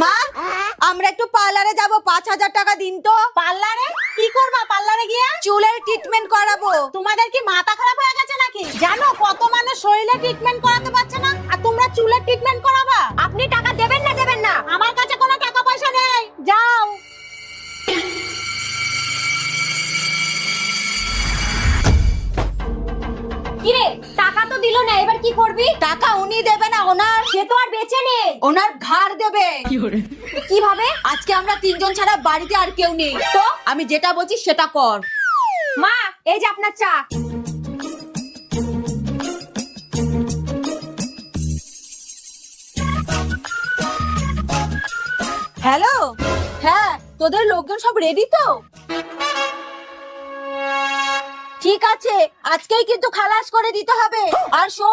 মা, আমরা একটু পার্লারে যাব, 5,000 টাকা দিন তো। পার্লারে কি করবা? পার্লারে গিয়ে চুলের ট্রিটমেন্ট করাবো। তোমাদের কি মাথা খারাপ হয়ে গেছে নাকি? জানো কত মানুষ শরীরে ট্রিটমেন্ট করাতে পারছে না, আর তোমরা চুলের ট্রিটমেন্ট করাবা? আপনি টাকা দেবেন না দেবেন না? আমার কাছে কোনো টাকা পয়সা নেই, যাও। কিরে, টাকা তো দিল না, এবার কি করবি? টাকা উনি দেবে না, ওনার, সে তো আর বেঁচে নেই, ওনার ঘাড় দেবে। কিভাবে? আজকে আমরা 3 জন ছাড়া বাড়িতে আর কেউ নেই, তো আমি যেটা বলছি সেটা কর। মা, এই যে আপনার চা। হ্যালো, হ্যাঁ, তোদের লোকজন সব রেডি তো? ঠিক আছে, আজকেই কিন্তু খালাস করে দিতে হবে। আর শোন,